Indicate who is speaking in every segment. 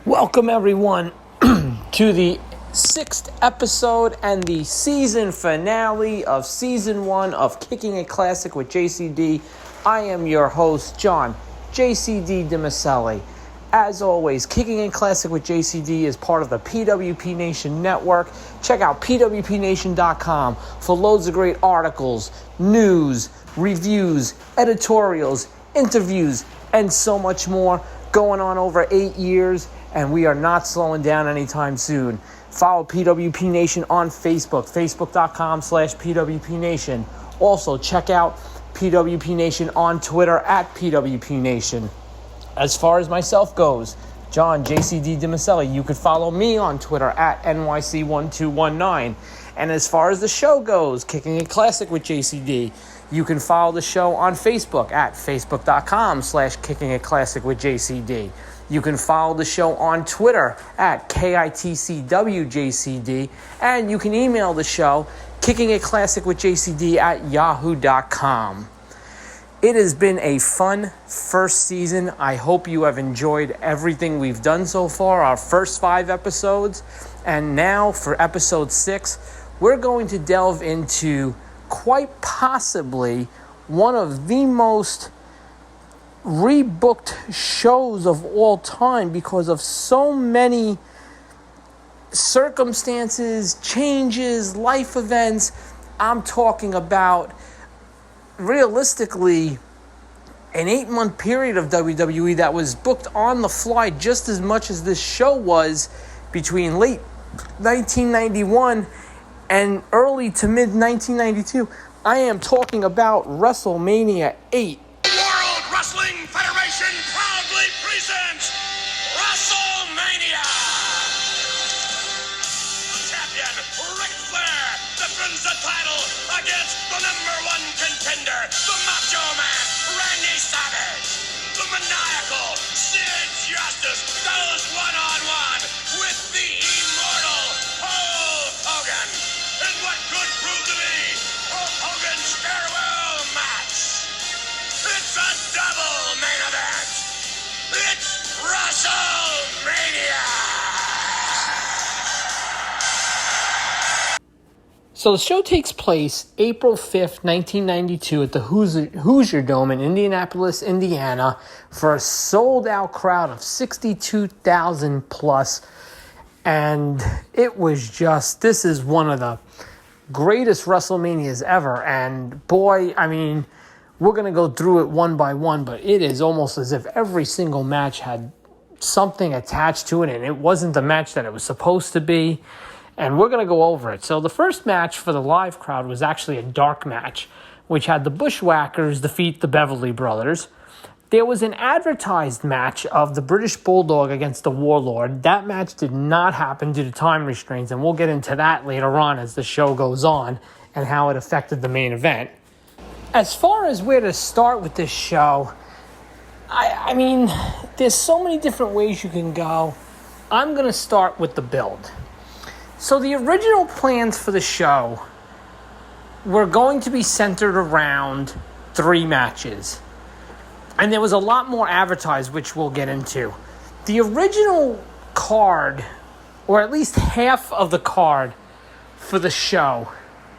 Speaker 1: Welcome, everyone, to the 6th episode and the season finale of Season 1 of Kicking It Classic with JCD. I am your host, John JCD DiMaselli. As always, Kicking It Classic with JCD is part of the PWP Nation Network. Check out pwpnation.com for loads of great articles, news, reviews, editorials, interviews, and so much more. Going on over 8 years, and we are not slowing down anytime soon. Follow PWP Nation on Facebook, facebook.com/PWP Nation. Also, check out PWP Nation on Twitter at PWP Nation. As far as myself goes, John JCD DiMaselli, you could follow me on Twitter at NYC1219. And as far as the show goes, Kicking It Classic with JCD, you can follow the show on Facebook at facebook.com/Kicking It Classic with JCD. You can follow the show on Twitter at KITCWJCD. And you can email the show, kickingitclassicwithjcd at yahoo.com. It has been a fun first season. I hope you have enjoyed everything we've done so far, our first 5 episodes. And now for episode 6, we're going to delve into quite possibly one of the most rebooked shows of all time because of so many circumstances, changes, life events. I'm talking about, realistically, an 8-month period of WWE that was booked on the fly just as much as this show was between late 1991 and early to mid 1992. I am talking about Wrestlemania 8.
Speaker 2: World Wrestling Federation proudly presents Wrestlemania. Champion Ric Flair defends the title against the #1 contender, the Macho Man, Randy Savage. The maniacal Sid Justice goes one-on-one with the immortal Hulk Hogan in what could prove to be Hulk Hogan's farewell match. It's a double main event. It's WrestleMania.
Speaker 1: So the show takes place April 5th, 1992 at the Hoosier Dome in Indianapolis, Indiana for a sold-out crowd of 62,000 plus. And it was just, this is one of the greatest WrestleManias ever. And boy, I mean, we're going to go through it one by one, but it is almost as if every single match had something attached to it, and it wasn't the match that it was supposed to be. And we're going to go over it. So the first match for the live crowd was actually a dark match, which had the Bushwhackers defeat the Beverly Brothers. There was an advertised match of the British Bulldog against the Warlord. That match did not happen due to time restraints, and we'll get into that later on as the show goes on and how it affected the main event. As far as where to start with this show, I mean, there's so many different ways you can go. I'm going to start with the build. So the original plans for the show were going to be centered around 3 matches. And there was a lot more advertised, which we'll get into. The original card, or at least half of the card for the show,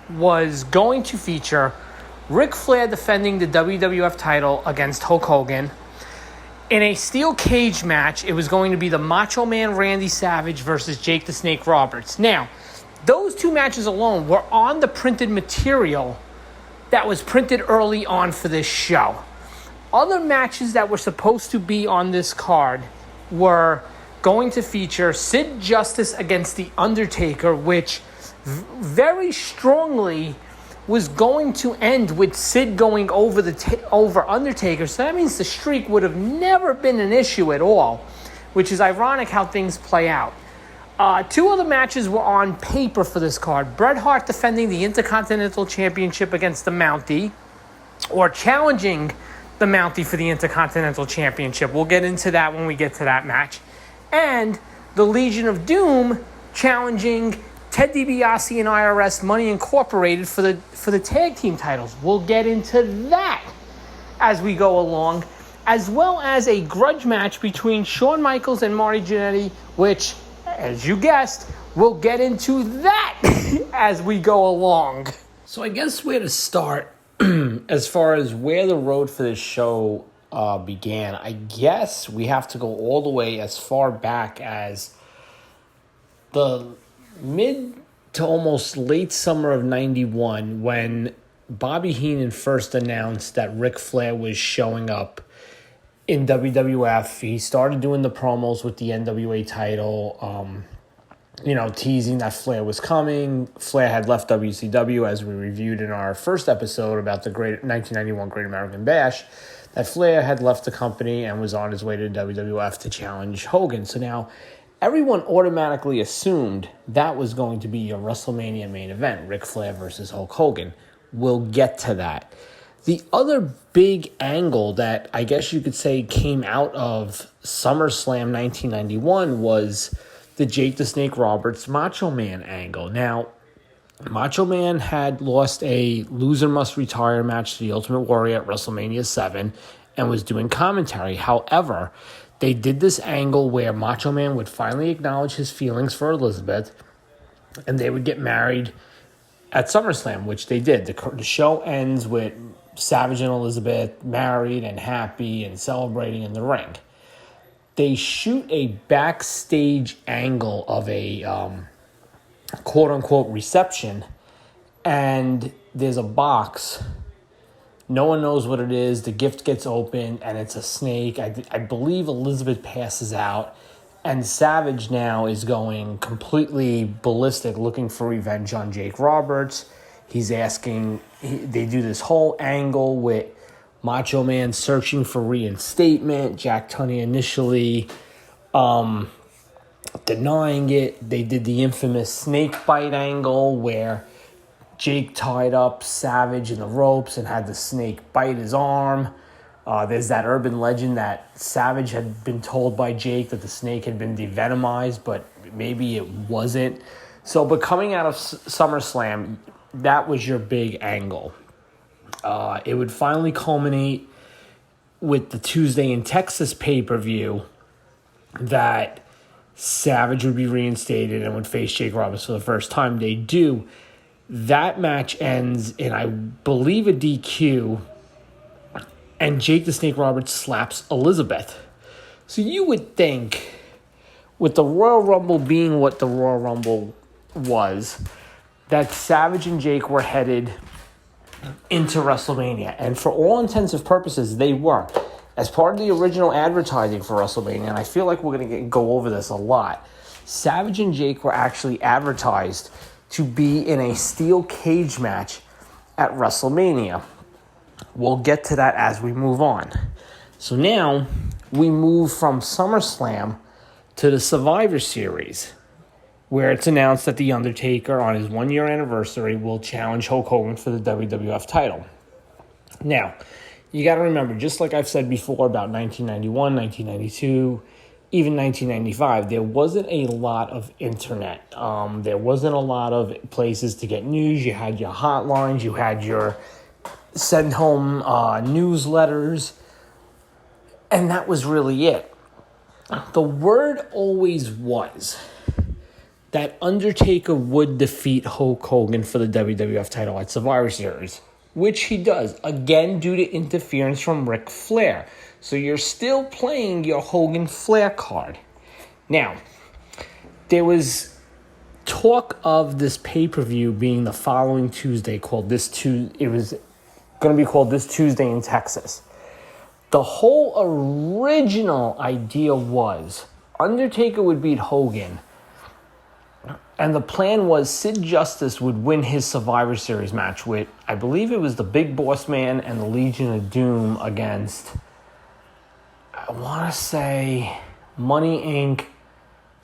Speaker 1: was going to feature Ric Flair defending the WWF title against Hulk Hogan. In a steel cage match, it was going to be the Macho Man Randy Savage versus Jake the Snake Roberts. Now, those 2 matches alone were on the printed material that was printed early on for this show. Other matches that were supposed to be on this card were going to feature Sid Justice against the Undertaker, which very strongly was going to end with Sid going over over Undertaker. So that means the streak would have never been an issue at all, which is ironic how things play out. 2 other matches were on paper for this card. Bret Hart defending the Intercontinental Championship against the Mountie, or challenging the Mountie for the Intercontinental Championship. We'll get into that when we get to that match. And the Legion of Doom challenging Ted DiBiase and IRS Money Incorporated for the tag team titles. We'll get into that as we go along. as well as a grudge match between Shawn Michaels and Marty Jannetty, which, as you guessed, we'll get into that as we go along. So I guess where to start as far as where the road for this show began, I guess we have to go all the way as far back as the mid to almost late summer of 91 when Bobby Heenan first announced that Ric Flair was showing up in WWF. He started doing the promos with the NWA title, teasing that Flair was coming. Flair had left WCW, as we reviewed in our first episode about the 1991 Great American Bash, that Flair had left the company and was on his way to WWF to challenge Hogan. So now everyone automatically assumed that was going to be a WrestleMania main event, Ric Flair versus Hulk Hogan. We'll get to that. The other big angle that I guess you could say came out of SummerSlam 1991 was the Jake the Snake Roberts Macho Man angle. Now, Macho Man had lost a loser must retire match to the Ultimate Warrior at WrestleMania 7 and was doing commentary. However, they did this angle where Macho Man would finally acknowledge his feelings for Elizabeth and they would get married at SummerSlam, which they did. The show ends with Savage and Elizabeth married and happy and celebrating in the ring. They shoot a backstage angle of a quote-unquote reception, and there's a box. No one knows what it is. The gift gets opened, and it's a snake. I believe Elizabeth passes out, and Savage now is going completely ballistic, looking for revenge on Jake Roberts. He's asking, they do this whole angle with Macho Man searching for reinstatement. Jack Tunney initially denying it. They did the infamous snake bite angle where Jake tied up Savage in the ropes and had the snake bite his arm. There's that urban legend that Savage had been told by Jake that the snake had been devenomized, but maybe it wasn't. But coming out of SummerSlam, that was your big angle. It would finally culminate with the Tuesday in Texas pay-per-view that Savage would be reinstated and would face Jake Roberts for the first time. They do. That match ends in, I believe, a DQ, and Jake the Snake Roberts slaps Elizabeth. So you would think, with the Royal Rumble being what the Royal Rumble was, that Savage and Jake were headed into WrestleMania. And for all intents and purposes, they were. As part of the original advertising for WrestleMania, and I feel like we're going to go over this a lot, Savage and Jake were actually advertised to be in a steel cage match at WrestleMania. We'll get to that as we move on. So now we move from SummerSlam to the Survivor Series, where it's announced that The Undertaker, on his 1-year anniversary, will challenge Hulk Hogan for the WWF title. Now, you got to remember, just like I've said before about 1991, 1992, even 1995, there wasn't a lot of internet. There wasn't a lot of places to get news. You had your hotlines. You had your send-home newsletters. And that was really it. The word always was that Undertaker would defeat Hulk Hogan for the WWF title at Survivor Series, which he does, again due to interference from Ric Flair. So you're still playing your Hogan-Flair card. Now, there was talk of this pay-per-view being the following Tuesday, it was going to be called This Tuesday in Texas. The whole original idea was Undertaker would beat Hogan, and the plan was Sid Justice would win his Survivor Series match with, I believe it was the Big Boss Man and the Legion of Doom against, I want to say, Money Inc.,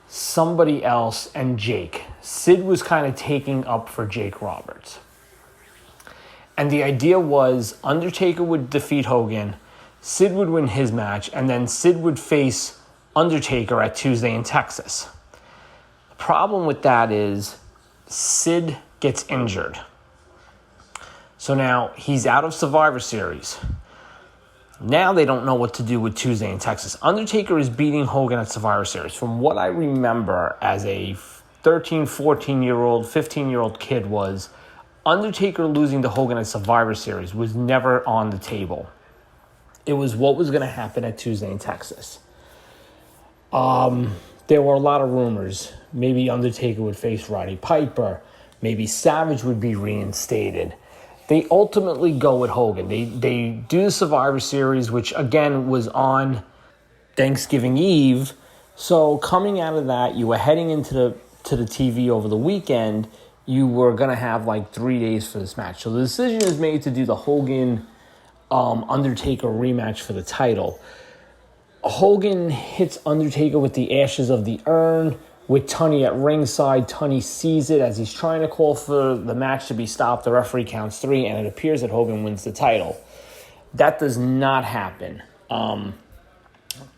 Speaker 1: somebody else, and Jake. Sid was kind of taking up for Jake Roberts. And the idea was Undertaker would defeat Hogan, Sid would win his match, and then Sid would face Undertaker at Tuesday in Texas. The problem with that is Sid gets injured. So now he's out of Survivor Series. Now they don't know what to do with Tuesday in Texas. Undertaker is beating Hogan at Survivor Series. From what I remember as a 13, 14-year-old, 15-year-old kid was, Undertaker losing to Hogan at Survivor Series was never on the table. It was what was going to happen at Tuesday in Texas. There were a lot of rumors. Maybe Undertaker would face Roddy Piper. Maybe Savage would be reinstated. They ultimately go with Hogan. They do the Survivor Series, which again was on Thanksgiving Eve. So coming out of that, you were heading into the TV over the weekend. You were going to have like 3 days for this match. So the decision is made to do the Hogan Undertaker rematch for the title. Hogan hits Undertaker with the ashes of the urn with Tunney at ringside. Tunney sees it as he's trying to call for the match to be stopped. The referee counts 3, and it appears that Hogan wins the title. That does not happen.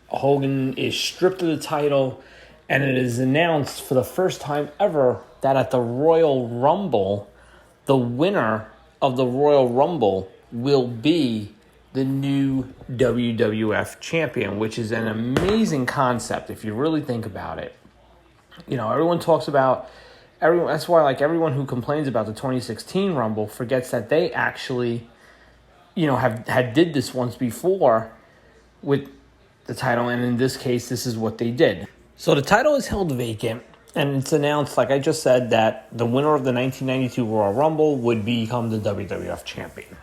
Speaker 1: Hogan is stripped of the title, and it is announced for the first time ever that at the Royal Rumble, the winner of the Royal Rumble will be the new WWF champion, which is an amazing concept if you really think about it. You know, everyone talks about that's why like everyone who complains about the 2016 Rumble forgets that they actually, you know, had did this once before with the title, and in this case, this is what they did. So the title is held vacant, and it's announced, like I just said, that the winner of the 1992 Royal Rumble would become the WWF champion.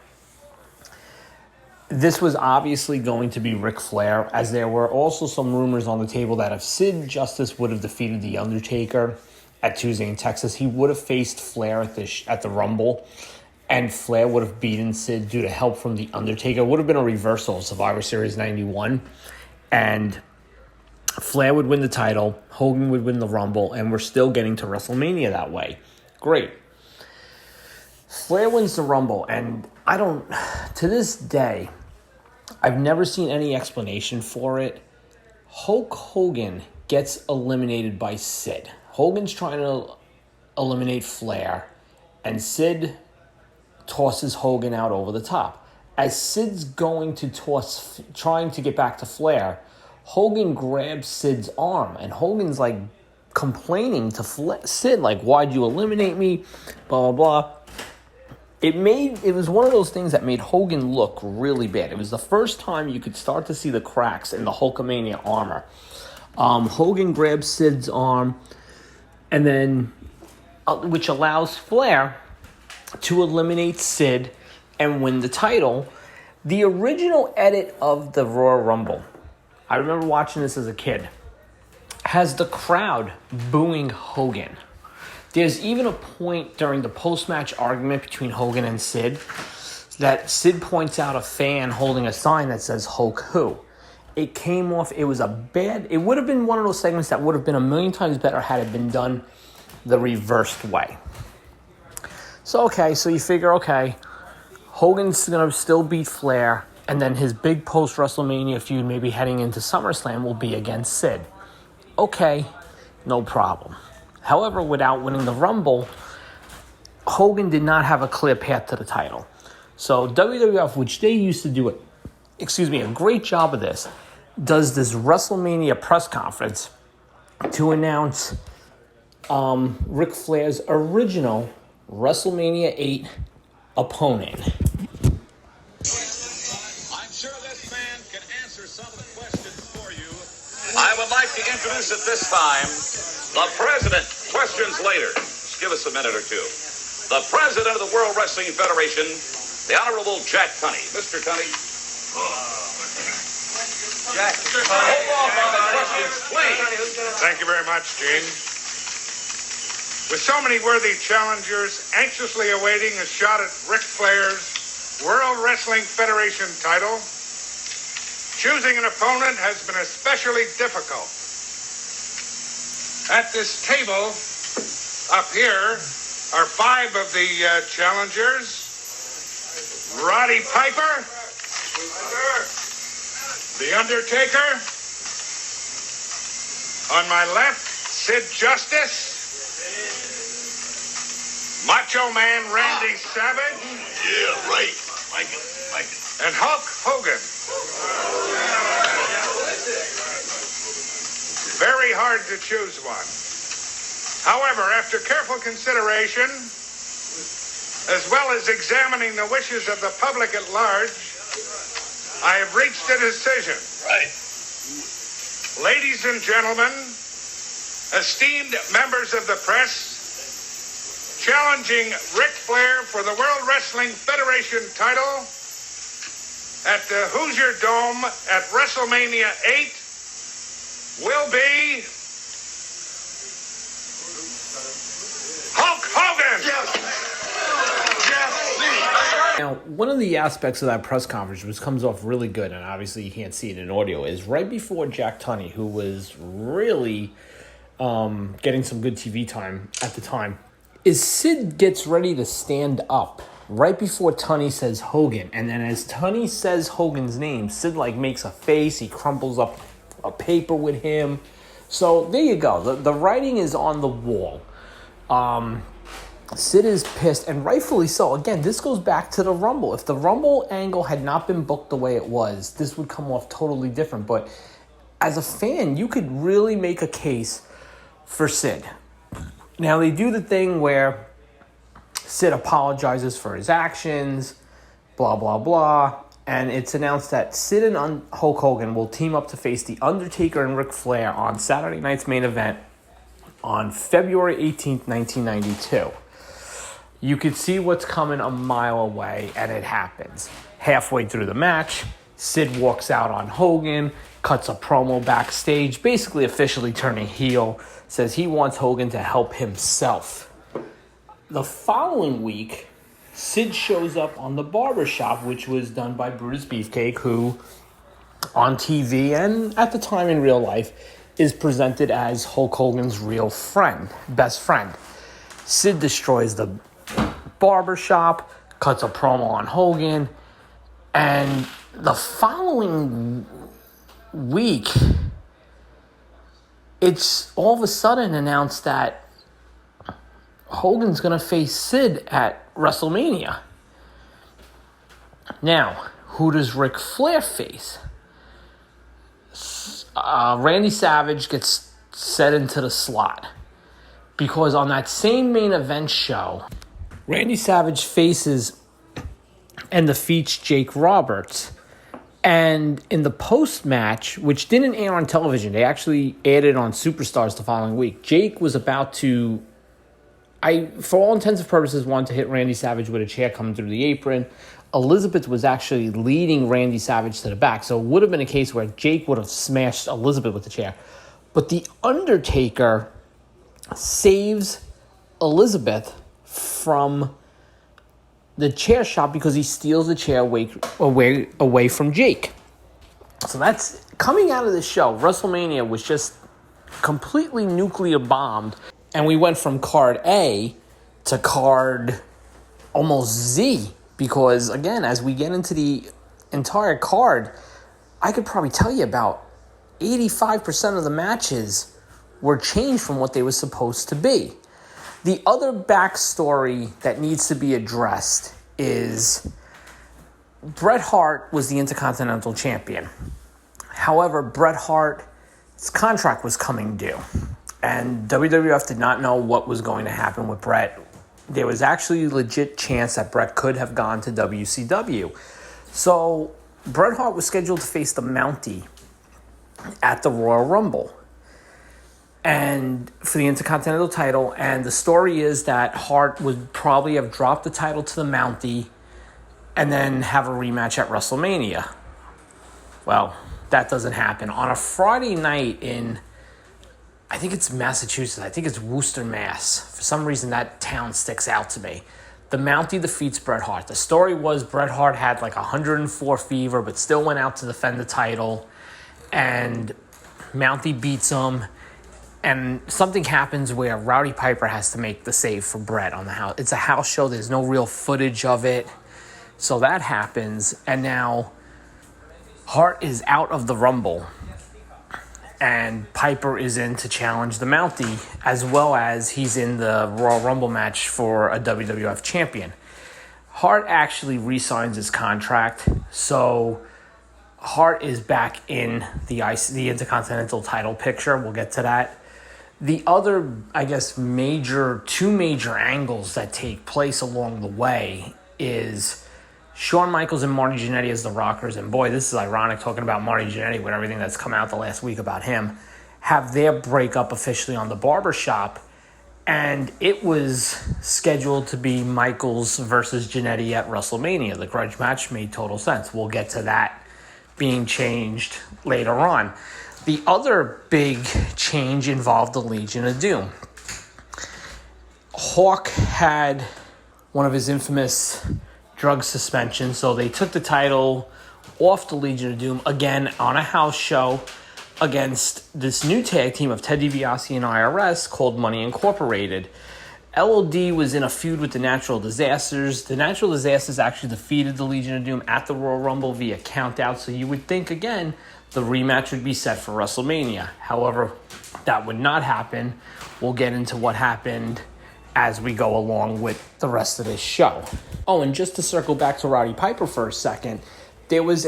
Speaker 1: This was obviously going to be Ric Flair, as there were also some rumors on the table that if Sid Justice would have defeated The Undertaker at Tuesday in Texas, he would have faced Flair at the Rumble, and Flair would have beaten Sid due to help from The Undertaker. It would have been a reversal of Survivor Series 91, and Flair would win the title, Hogan would win the Rumble, and we're still getting to WrestleMania that way. Great. Flair wins the Rumble, and to this day, I've never seen any explanation for it. Hulk Hogan gets eliminated by Sid. Hogan's trying to eliminate Flair, and Sid tosses Hogan out over the top. As Sid's going to trying to get back to Flair, Hogan grabs Sid's arm, and Hogan's like complaining to Sid, like, why'd you eliminate me? Blah, blah, blah. It was one of those things that made Hogan look really bad. It was the first time you could start to see the cracks in the Hulkamania armor. Hogan grabs Sid's arm, and then, which allows Flair to eliminate Sid and win the title. The original edit of the Royal Rumble, I remember watching this as a kid, has the crowd booing Hogan. There's even a point during the post-match argument between Hogan and Sid that Sid points out a fan holding a sign that says Hulk Who. It came off, it would have been one of those segments that would have been a million times better had it been done the reversed way. So you figure, Hogan's going to still beat Flair, and then his big post-WrestleMania feud, maybe heading into SummerSlam, will be against Sid. Okay, no problem. However, without winning the Rumble, Hogan did not have a clear path to the title. So WWF, which they used to do a great job of this, does this WrestleMania press conference to announce Ric Flair's original WrestleMania 8 opponent.
Speaker 2: I'm sure this man can answer some of the questions for you. I would like to introduce at this time the president. Questions later. Just give us a minute or two. The president of the World Wrestling Federation, the Honorable Jack Tunney. Mr. Tunney. Jack, hold off on the questions, please.
Speaker 3: Thank you very much, Gene. With so many worthy challengers anxiously awaiting a shot at Ric Flair's World Wrestling Federation title, choosing an opponent has been especially difficult. At this table, up here, are 5 of the challengers. Roddy Piper, The Undertaker. On my left, Sid Justice. Macho Man Randy Savage.
Speaker 2: Yeah, right. Like it.
Speaker 3: And Hulk Hogan. Very hard to choose one. However, after careful consideration, as well as examining the wishes of the public at large, I have reached a decision.
Speaker 2: Right.
Speaker 3: Ladies and gentlemen, esteemed members of the press, challenging Ric Flair for the World Wrestling Federation title at the Hoosier Dome at WrestleMania 8 will be Hulk Hogan.
Speaker 1: Now, one of the aspects of that press conference, which comes off really good, and obviously you can't see it in audio, is right before Jack Tunney, who was really getting some good TV time at the time, is Sid gets ready to stand up right before Tunney says Hogan. And then as Tunney says Hogan's name, Sid makes a face, he crumples up a paper with him. So there you go. The writing is on the wall. Sid is pissed, and rightfully so. Again, this goes back to the Rumble. If the Rumble angle had not been booked the way it was, this would come off totally different. But as a fan, you could really make a case for Sid. Now, they do the thing where Sid apologizes for his actions, blah, blah, blah. And it's announced that Sid and Hulk Hogan will team up to face The Undertaker and Ric Flair on Saturday night's main event on February 18th, 1992. You could see what's coming a mile away, and it happens. Halfway through the match, Sid walks out on Hogan, cuts a promo backstage, basically officially turning heel, says he wants Hogan to help himself. The following week, Sid shows up on The Barbershop, which was done by Brutus Beefcake, who on TV and at the time in real life is presented as Hulk Hogan's real friend, best friend. Sid destroys the Barbershop, cuts a promo on Hogan, and the following week, it's all of a sudden announced that Hogan's going to face Sid at WrestleMania. Now, who does Ric Flair face? Randy Savage gets set into the slot because on that same main event show, Randy Savage faces and defeats Jake Roberts. And in the post-match, which didn't air on television, they actually aired it on Superstars the following week. Jake was about to, for all intents and purposes, wanted to hit Randy Savage with a chair coming through the apron. Elizabeth was actually leading Randy Savage to the back. So it would have been a case where Jake would have smashed Elizabeth with the chair. But The Undertaker saves Elizabeth from the chair shot because he steals the chair away from Jake. So that's coming out of the show. WrestleMania was just completely nuclear bombed. And we went from card A to card almost Z. Because, again, as we get into the entire card, I could probably tell you about 85% of the matches were changed from what they were supposed to be. The other backstory that needs to be addressed is Bret Hart was the Intercontinental Champion. However, Bret Hart's contract was coming due. And WWF did not know what was going to happen with Bret. There was actually a legit chance that Bret could have gone to WCW. So Bret Hart was scheduled to face the Mountie at the Royal Rumble and for the Intercontinental title. And the story is that Hart would probably have dropped the title to the Mountie and then have a rematch at WrestleMania. Well, that doesn't happen. On a Friday night in, I think it's Massachusetts. I think it's Worcester, Mass. For some reason, that town sticks out to me. The Mountie defeats Bret Hart. The story was Bret Hart had 104 fever, but still went out to defend the title. And Mountie beats him. And something happens where Rowdy Piper has to make the save for Bret on the house. It's a house show. There's no real footage of it. So that happens. And now Hart is out of the Rumble. And Piper is in to challenge the Mountie, as well as he's in the Royal Rumble match for a WWF champion. Hart actually re-signs his contract, so Hart is back in the Intercontinental title picture. We'll get to that. The other, I guess, two major angles that take place along the way is Shawn Michaels and Marty Jeannette as the Rockers. And boy, this is ironic talking about Marty Jeannette with everything that's come out the last week about him. Have their breakup officially on the barbershop. And it was scheduled to be Michaels versus Jeannette at WrestleMania. The grudge match made total sense. We'll get to that being changed later on. The other big change involved the Legion of Doom. Hawk had one of his infamous drug suspensions, so they took the title off the Legion of Doom again on a house show against this new tag team of Ted DiBiase and IRS called Money Incorporated. LOD was in a feud with the Natural Disasters. The Natural Disasters actually defeated the Legion of Doom at the Royal Rumble via countout, so you would think, again, the rematch would be set for WrestleMania. However, that would not happen. We'll get into what happened as we go along with the rest of this show. Oh, and just to circle back to Roddy Piper for a second, there was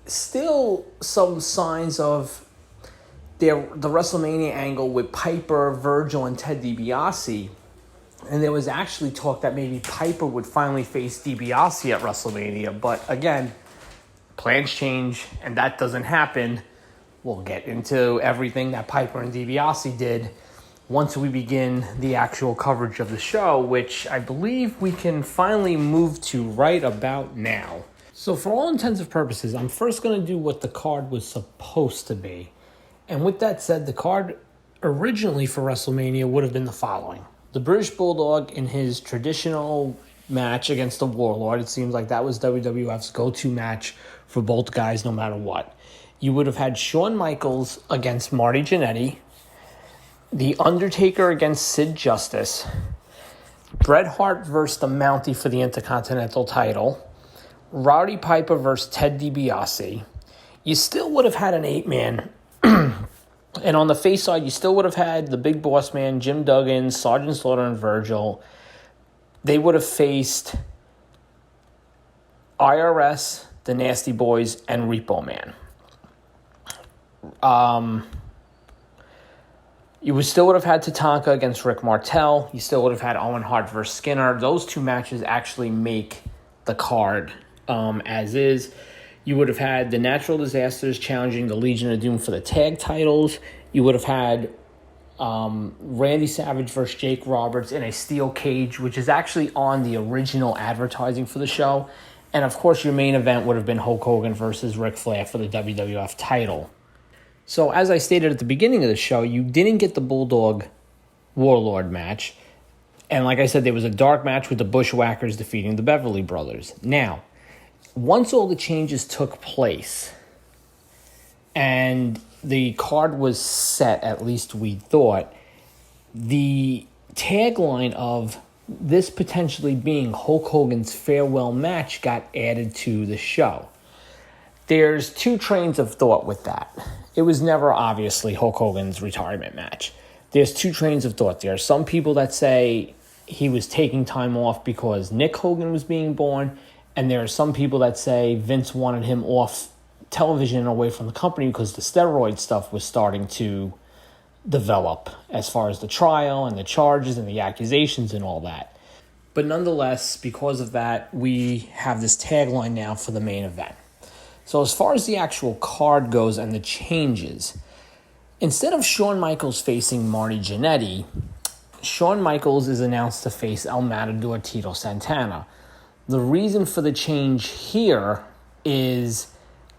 Speaker 1: still some signs of the WrestleMania angle with Piper, Virgil, and Ted DiBiase. And there was actually talk that maybe Piper would finally face DiBiase at WrestleMania. But again, plans change, and that doesn't happen. We'll get into everything that Piper and DiBiase did once we begin the actual coverage of the show, which I believe we can finally move to right about now. So for all intents and purposes, I'm first going to do what the card was supposed to be. And with that said, the card originally for WrestleMania would have been the following. The British Bulldog in his traditional match against the Warlord. It seems like that was WWF's go-to match for both guys no matter what. You would have had Shawn Michaels against Marty Jannetty, The Undertaker against Sid Justice, Bret Hart versus the Mountie for the Intercontinental title, Roddy Piper versus Ted DiBiase. You still would have had an 8-man. And on the face side, you still would have had the Big Boss Man, Jim Duggan, Sergeant Slaughter, and Virgil. They would have faced IRS, the Nasty Boys, and Repo Man. You still would have had Tatanka against Rick Martel. You still would have had Owen Hart versus Skinner. Those two matches actually make the card as is. You would have had the Natural Disasters challenging the Legion of Doom for the tag titles. You would have had Randy Savage versus Jake Roberts in a steel cage, which is actually on the original advertising for the show. And, of course, your main event would have been Hulk Hogan versus Ric Flair for the WWF title. So, as I stated at the beginning of the show, you didn't get the Bulldog Warlord match. And like I said, there was a dark match with the Bushwhackers defeating the Beverly Brothers. Now, once all the changes took place and the card was set, at least we thought, the tagline of this potentially being Hulk Hogan's farewell match got added to the show. There's two trains of thought with that. It was never obviously Hulk Hogan's retirement match. There's two trains of thought. There are some people that say he was taking time off because Nick Hogan was being born, and there are some people that say Vince wanted him off television and away from the company because the steroid stuff was starting to develop as far as the trial and the charges and the accusations and all that. But nonetheless, because of that, we have this tagline now for the main event. So as far as the actual card goes and the changes, instead of Shawn Michaels facing Marty Jannetty, Shawn Michaels is announced to face El Matador Tito Santana. The reason for the change here is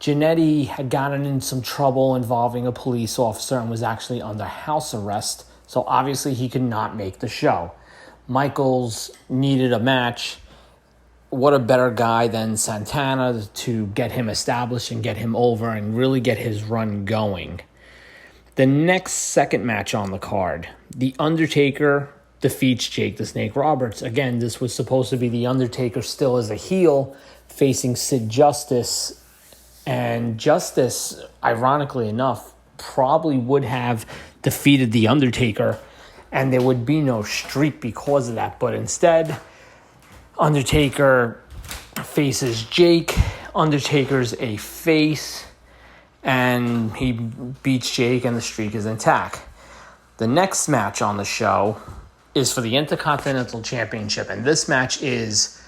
Speaker 1: Jannetty had gotten in some trouble involving a police officer and was actually under house arrest, so obviously he could not make the show. Michaels needed a match. What a better guy than Santana to get him established and get him over and really get his run going. The next second match on the card, The Undertaker defeats Jake the Snake Roberts. Again, this was supposed to be The Undertaker still as a heel facing Sid Justice. And Justice, ironically enough, probably would have defeated The Undertaker, and there would be no streak because of that. But instead, Undertaker faces Jake. Undertaker's a face, and he beats Jake, and the streak is intact. The next match on the show is for the Intercontinental Championship, and this match is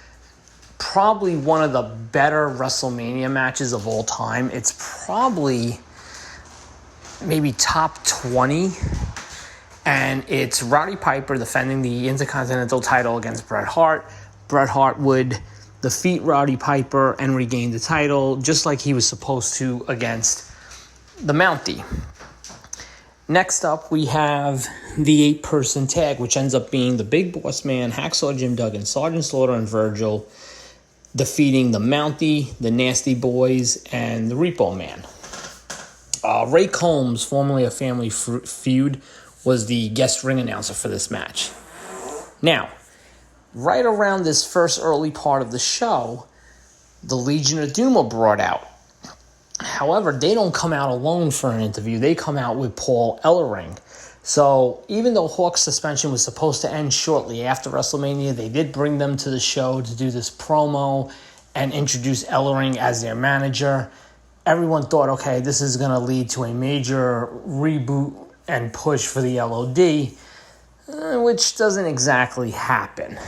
Speaker 1: probably one of the better WrestleMania matches of all time. It's probably maybe top 20, and it's Roddy Piper defending the Intercontinental title against Bret Hart. Bret Hart would defeat Roddy Piper and regain the title, just like he was supposed to against the Mountie. Next up, we have the 8-person tag, which ends up being the Big Boss Man, Hacksaw Jim Duggan, Sergeant Slaughter, and Virgil, defeating the Mountie, the Nasty Boys, and the Repo Man. Ray Combs, formerly a Family Feud, was the guest ring announcer for this match. Now, right around this first early part of the show, the Legion of Doom are brought out. However, they don't come out alone for an interview. They come out with Paul Ellering. So even though Hawk's suspension was supposed to end shortly after WrestleMania, they did bring them to the show to do this promo and introduce Ellering as their manager. Everyone thought, okay, this is going to lead to a major reboot and push for the LOD, which doesn't exactly happen.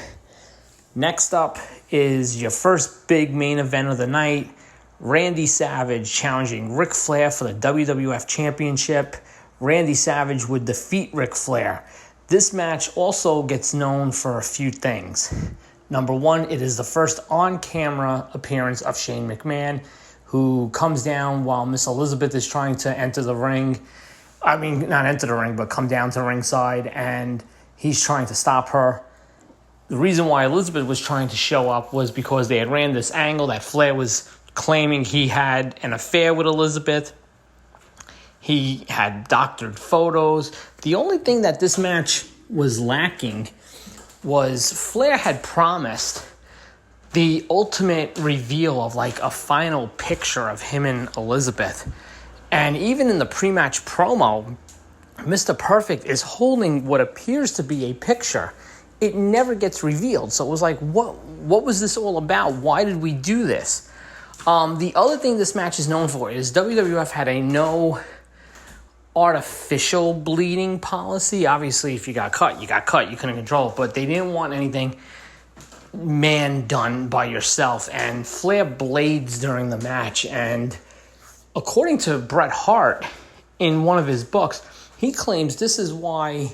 Speaker 1: Next up is your first big main event of the night, Randy Savage challenging Ric Flair for the WWF Championship. Randy Savage would defeat Ric Flair. This match also gets known for a few things. Number one, it is the first on-camera appearance of Shane McMahon, who comes down while Miss Elizabeth is trying to enter the ring. I mean, not enter the ring, but come down to ringside, and he's trying to stop her. The reason why Elizabeth was trying to show up was because they had ran this angle that Flair was claiming he had an affair with Elizabeth. He had doctored photos. The only thing that this match was lacking was Flair had promised the ultimate reveal of like a final picture of him and Elizabeth. And even in the pre-match promo, Mr. Perfect is holding what appears to be a picture. It never gets revealed. So it was like, what was this all about? Why did we do this? The other thing this match is known for is WWF had a no artificial bleeding policy. Obviously, if you got cut, you got cut. You couldn't control it. But they didn't want anything man done by yourself. And Flair blades during the match. And according to Bret Hart, in one of his books, he claims this is why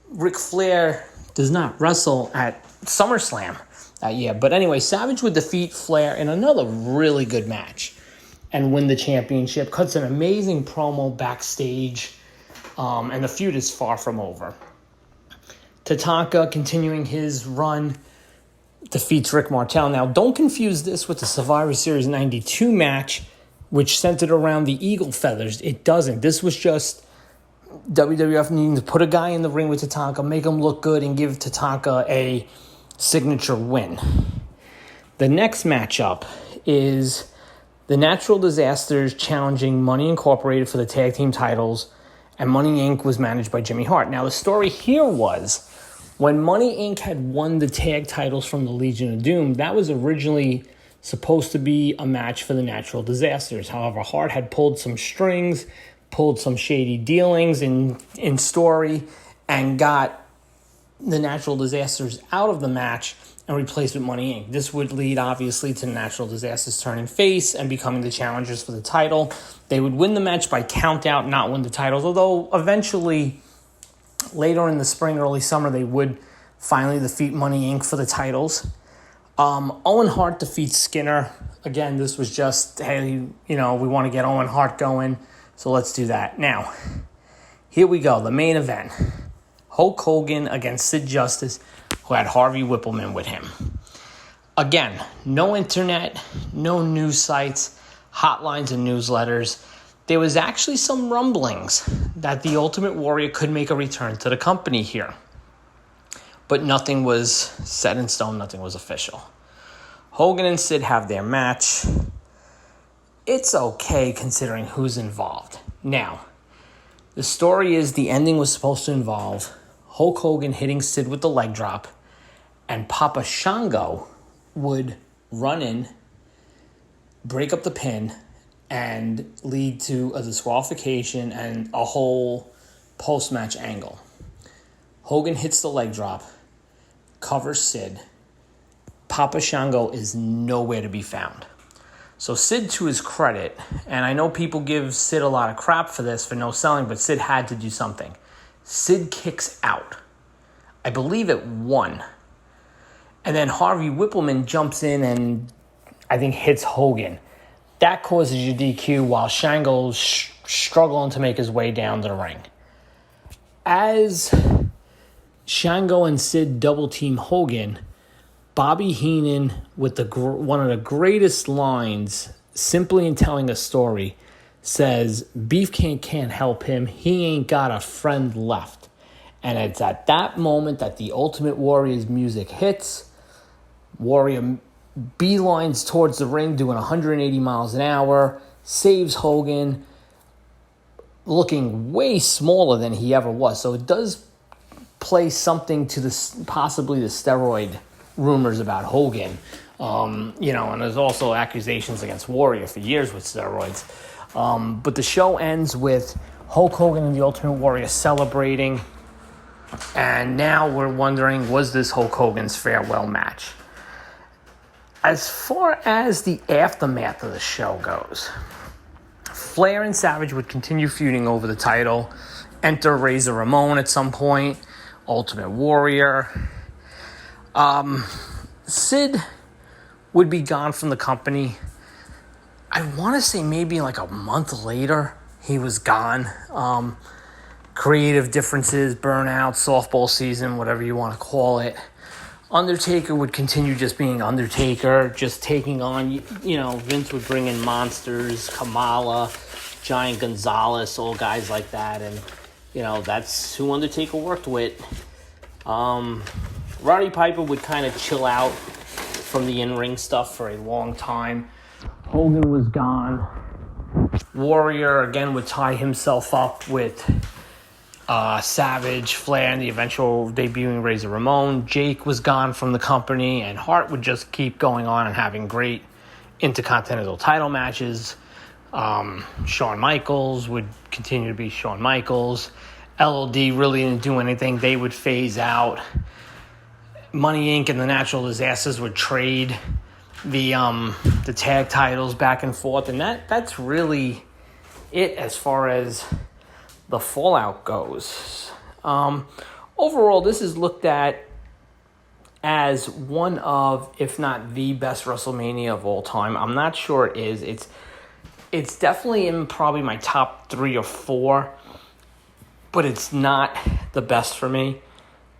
Speaker 1: Ric Flair does not wrestle at SummerSlam that year. But anyway, Savage would defeat Flair in another really good match and win the championship. Cuts an amazing promo backstage, and the feud is far from over. Tatanka, continuing his run, defeats Rick Martel. Now, don't confuse this with the Survivor Series 92 match, which centered around the eagle feathers. It doesn't. This was just WWF needing to put a guy in the ring with Tatanka, make him look good, and give Tatanka a signature win. The next matchup is the Natural Disasters challenging Money Incorporated for the tag team titles, and Money Inc. was managed by Jimmy Hart. Now, the story here was when Money Inc. had won the tag titles from the Legion of Doom, that was originally supposed to be a match for the Natural Disasters. However, Hart had pulled some strings, pulled some shady dealings in story, and got the Natural Disasters out of the match and replaced with Money Inc. This would lead, obviously, to the Natural Disasters turning face and becoming the challengers for the title. They would win the match by countout, not win the titles, although eventually, later in the spring, early summer, they would finally defeat Money Inc. for the titles. Owen Hart defeats Skinner. Again, this was just, hey, we want to get Owen Hart going, so let's do that. Now, here we go, the main event. Hulk Hogan against Sid Justice, who had Harvey Whippleman with him. Again, no internet, no news sites, hotlines and newsletters. There was actually some rumblings that the Ultimate Warrior could make a return to the company here. But nothing was set in stone, nothing was official. Hogan and Sid have their match. It's okay considering who's involved. Now, the story is the ending was supposed to involve Hulk Hogan hitting Sid with the leg drop, and Papa Shango would run in break up the pin, and lead to a disqualification and a whole post-match angle. Hogan hits the leg drop, covers Sid. Papa Shango is nowhere to be found. So Sid, to his credit, and I know people give Sid a lot of crap for this, for no selling, but Sid had to do something. Sid kicks out. I believe at 1. And then Harvey Whippleman jumps in and I think hits Hogan. That causes your DQ while Shango's struggling to make his way down to the ring. As Shango and Sid double team Hogan, Bobby Heenan, with one of the greatest lines, simply in telling a story, says, Beefcake can't help him. He ain't got a friend left. And it's at that moment that the Ultimate Warrior's music hits. Warrior beelines towards the ring, doing 180 miles an hour, saves Hogan, looking way smaller than he ever was. So it does play something to possibly the steroid rumors about Hogan. And there's also accusations against Warrior for years with steroids. But the show ends with Hulk Hogan and the Ultimate Warrior celebrating. And now we're wondering, was this Hulk Hogan's farewell match? As far as the aftermath of the show goes, Flair and Savage would continue feuding over the title. Enter Razor Ramon at some point. Ultimate Warrior. Sid would be gone from the company. I want to say maybe like a month later, he was gone. Creative differences, burnout, softball season, whatever you want to call it. Undertaker would continue just being Undertaker, just taking on, Vince would bring in monsters, Kamala, Giant Gonzalez, all guys like that. And, that's who Undertaker worked with. Roddy Piper would kind of chill out from the in-ring stuff for a long time. Hogan was gone. Warrior, again, would tie himself up with Savage, Flair, and the eventual debuting Razor Ramon. Jake was gone from the company, and Hart would just keep going on and having great Intercontinental title matches. Shawn Michaels would continue to be Shawn Michaels. LOD really didn't do anything. They would phase out. Money Inc. and the Natural Disasters would trade the tag titles back and forth, and that's really it as far as the fallout goes. Overall, this is looked at as one of, if not the best WrestleMania of all time. I'm not sure it is. It's definitely in probably my top 3 or 4, but it's not the best for me.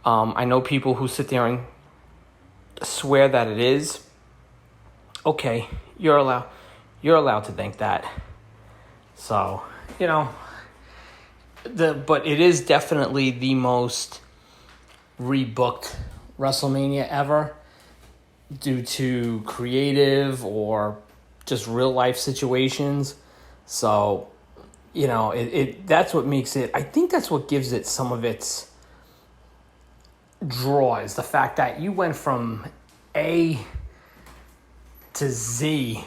Speaker 1: I know people who sit there and swear that it is. Okay, you're allowed to think that. So, but it is definitely the most rebooked WrestleMania ever due to creative or just real life situations. So, that's what makes it, I think that's what gives it some of its draw, is the fact that you went from A to Z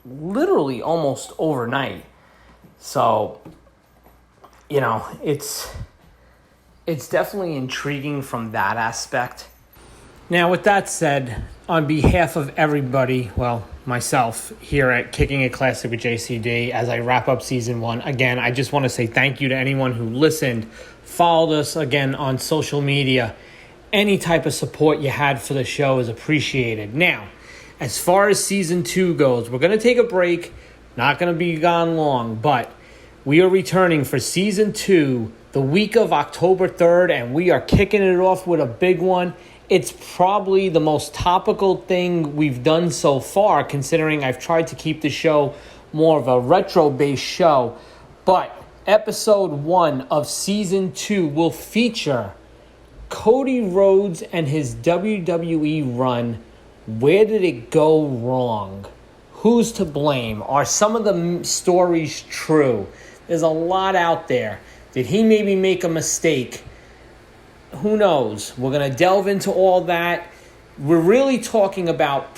Speaker 1: literally almost overnight. So, it's definitely intriguing from that aspect. Now, with that said, on behalf of everybody, myself, here at Kicking It Classic with JCD, as I wrap up Season 1, again, I just want to say thank you to anyone who listened, followed us again on social media. Any type of support you had for the show is appreciated. Now, as far as Season 2 goes, we're going to take a break. Not going to be gone long, but we are returning for Season 2 the week of October 3rd, and we are kicking it off with a big one. It's probably the most topical thing we've done so far, considering I've tried to keep the show more of a retro-based show. But Episode 1 of Season 2 will feature Cody Rhodes and his WWE run. Where did it go wrong? Who's to blame? Are some of the stories true? There's a lot out there. Did he maybe make a mistake? Who knows? We're going to delve into all that. We're really talking about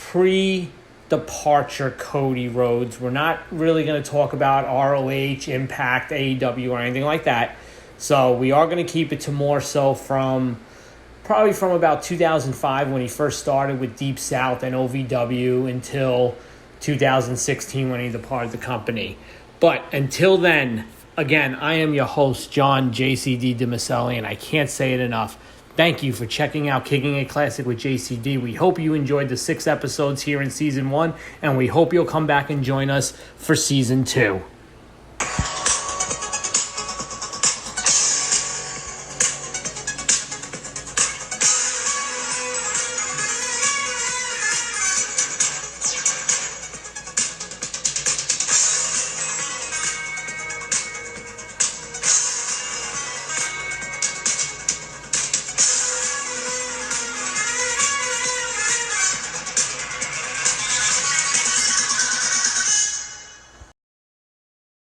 Speaker 1: departure Cody Rhodes. We're not really going to talk about ROH, Impact, AEW, or anything like that. So we are going to keep it to more so probably from about 2005 when he first started with Deep South and OVW until 2016 when he departed the company. But until then, again, I am your host, John JCD DiMaselli, and I can't say it enough. Thank you for checking out Kicking It Classic with JCD. We hope you enjoyed the 6 episodes here in Season 1, and we hope you'll come back and join us for Season 2.